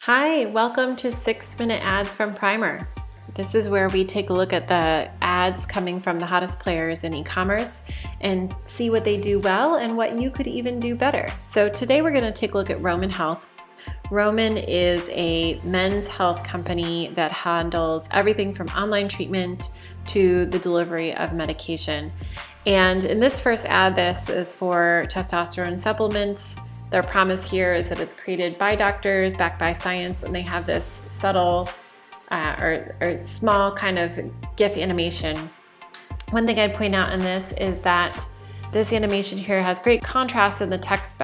Hi, welcome to 6-Minute Ads from Primer. This is where we take a look at the ads coming from the hottest players in e-commerce and see what they do well and what you could even do better. So today we're going to take a look at Roman Health. Roman is a men's health company that handles everything from online treatment to the delivery of medication. And in this first ad, this is for testosterone supplements. Their promise here is that it's created by doctors, backed by science, and they have this subtle or small kind of GIF animation. One thing I'd point out in this is that this animation here has great contrast in the text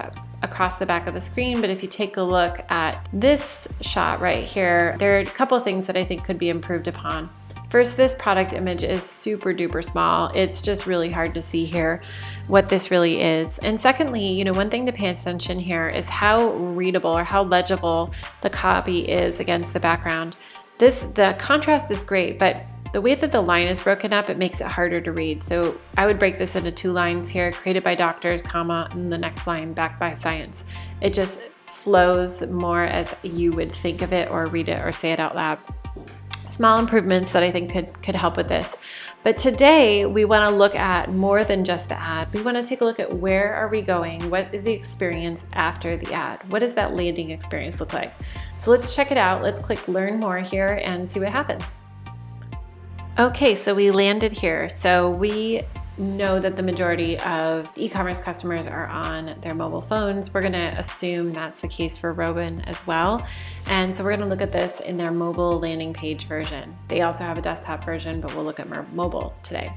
across the back of the screen, but if you take a look at this shot right here, there are a couple of things that I think could be improved upon. First, this product image is super duper small. It's just really hard to see here what this really is. And secondly, one thing to pay attention here is how readable or how legible the copy is against the background. The contrast is great, but the way that the line is broken up, it makes it harder to read. So I would break this into 2 lines here, created by doctors, comma, and the next line, backed by science. It just flows more as you would think of it or read it or say it out loud. Small improvements that I think could help with this. But today we want to look at more than just the ad. We want to take a look at where are we going? What is the experience after the ad? What does that landing experience look like? So let's check it out. Let's click Learn More here and see what happens. Okay, so we landed here. So we know that the majority of e-commerce customers are on their mobile phones. We're gonna assume that's the case for Roman as well. And so we're gonna look at this in their mobile landing page version. They also have a desktop version, but we'll look at more mobile today.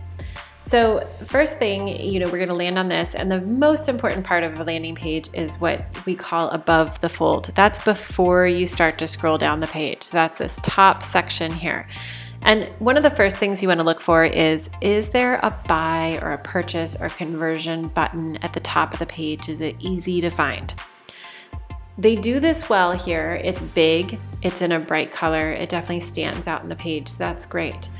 So first thing, we're gonna land on this, and the most important part of a landing page is what we call above the fold. That's before you start to scroll down the page. So that's this top section here. And one of the first things you want to look for is there a buy or a purchase or conversion button at the top of the page? Is it easy to find? They do this well here. It's big, it's in a bright color, it definitely stands out in the page, so that's great.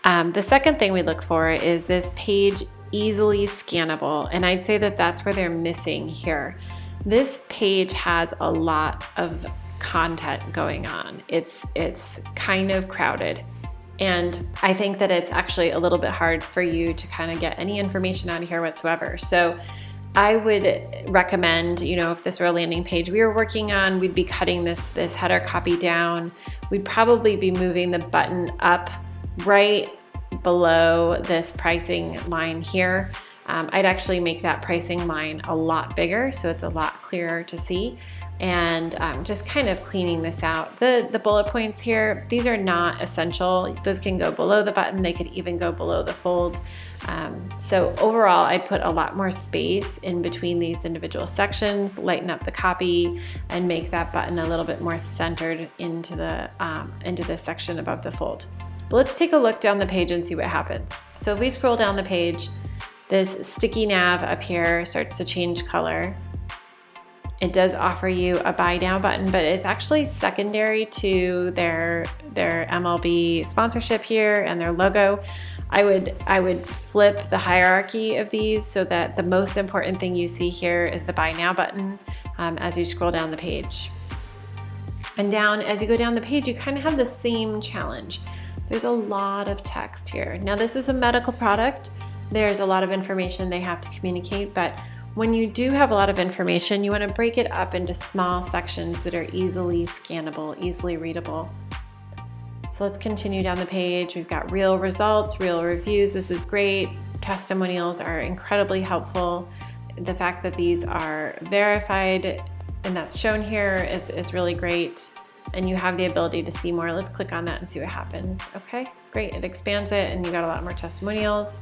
The second thing we look for is this page easily scannable, and I'd say that that's where they're missing here. This page has a lot of content going on. It's kind of crowded. And I think that it's actually a little bit hard for you to kind of get any information out of here whatsoever. So I would recommend, if this were a landing page we were working on, we'd be cutting this header copy down. We'd probably be moving the button up right below this pricing line here. I'd actually make that pricing line a lot bigger so it's a lot clearer to see. And just kind of cleaning this out. The bullet points here, these are not essential. Those can go below the button. They could even go below the fold. So overall, I'd put a lot more space in between these individual sections, lighten up the copy, and make that button a little bit more centered into the section above the fold. But let's take a look down the page and see what happens. So if we scroll down the page, this sticky nav up here starts to change color. It does offer you a buy now button, but it's actually secondary to their MLB sponsorship here and their logo. I would flip the hierarchy of these so that the most important thing you see here is the buy now button as you scroll down the page. And as you go down the page, you kind of have the same challenge. There's a lot of text here. Now this is a medical product. There's a lot of information they have to communicate, but when you do have a lot of information, you want to break it up into small sections that are easily scannable, easily readable. So let's continue down the page. We've got real results, real reviews. This is great. Testimonials are incredibly helpful. The fact that these are verified and that's shown here is really great. And you have the ability to see more. Let's click on that and see what happens. Okay, great. It expands it and you got a lot more testimonials.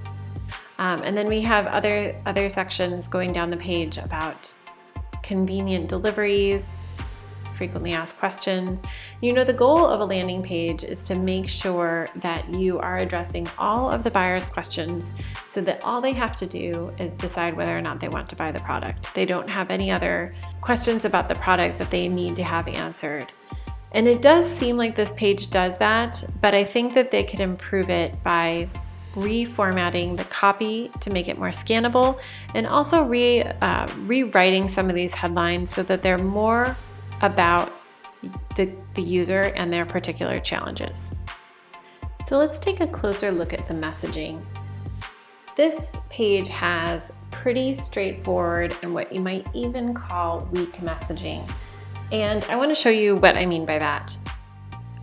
And then we have other sections going down the page about convenient deliveries, frequently asked questions. The goal of a landing page is to make sure that you are addressing all of the buyer's questions so that all they have to do is decide whether or not they want to buy the product. They don't have any other questions about the product that they need to have answered. And it does seem like this page does that, but I think that they could improve it by reformatting the copy to make it more scannable, and also rewriting some of these headlines so that they're more about the user and their particular challenges. So let's take a closer look at the messaging. This page has pretty straightforward and what you might even call weak messaging. And I want to show you what I mean by that.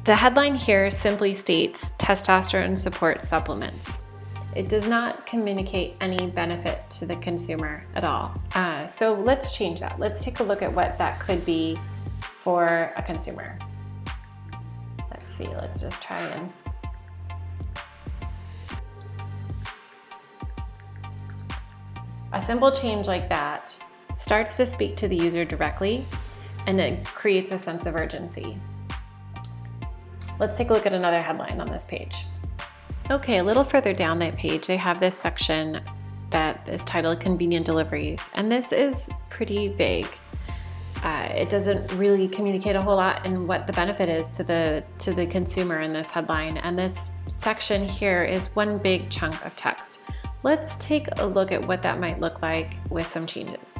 The headline here simply states testosterone support supplements. It does not communicate any benefit to the consumer at all. So let's change that. Let's take a look at what that could be for a consumer. Let's see, let's just try and a simple change like that starts to speak to the user directly, and it creates a sense of urgency. Let's take a look at another headline on this page. Okay, a little further down that page, they have this section that is titled Convenient Deliveries, and this is pretty vague. It doesn't really communicate a whole lot in what the benefit is to the consumer in this headline, and this section here is one big chunk of text. Let's take a look at what that might look like with some changes.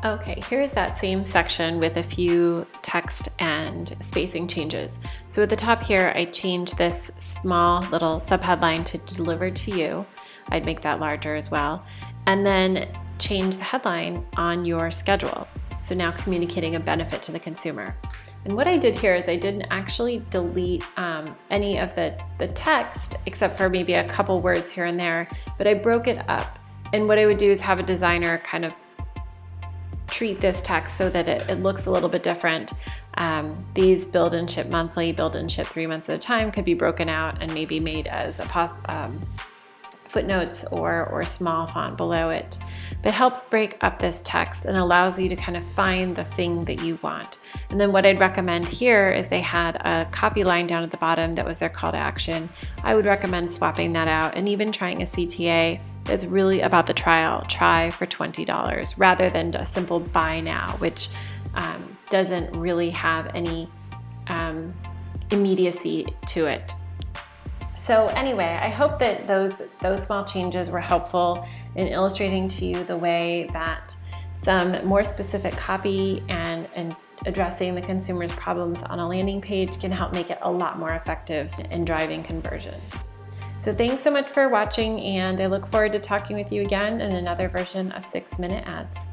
Okay, here's that same section with a few text and spacing changes. So at the top here, I changed this small little subheadline to deliver to you. I'd make that larger as well. And then change the headline on your schedule. So now communicating a benefit to the consumer. And what I did here is I didn't actually delete any of the text except for maybe a couple words here and there, but I broke it up. And what I would do is have a designer kind of treat this text so that it looks a little bit different. These build and ship monthly, build and ship 3 months at a time could be broken out and maybe made as a footnotes or small font below it. But it helps break up this text and allows you to kind of find the thing that you want. And then what I'd recommend here is they had a copy line down at the bottom that was their call to action. I would recommend swapping that out and even trying a CTA that's really about the trial. Try for $20 rather than a simple buy now, which doesn't really have any immediacy to it. So anyway, I hope that those small changes were helpful in illustrating to you the way that some more specific copy and addressing the consumer's problems on a landing page can help make it a lot more effective in driving conversions. So thanks so much for watching, and I look forward to talking with you again in another version of 6 Minute Ads.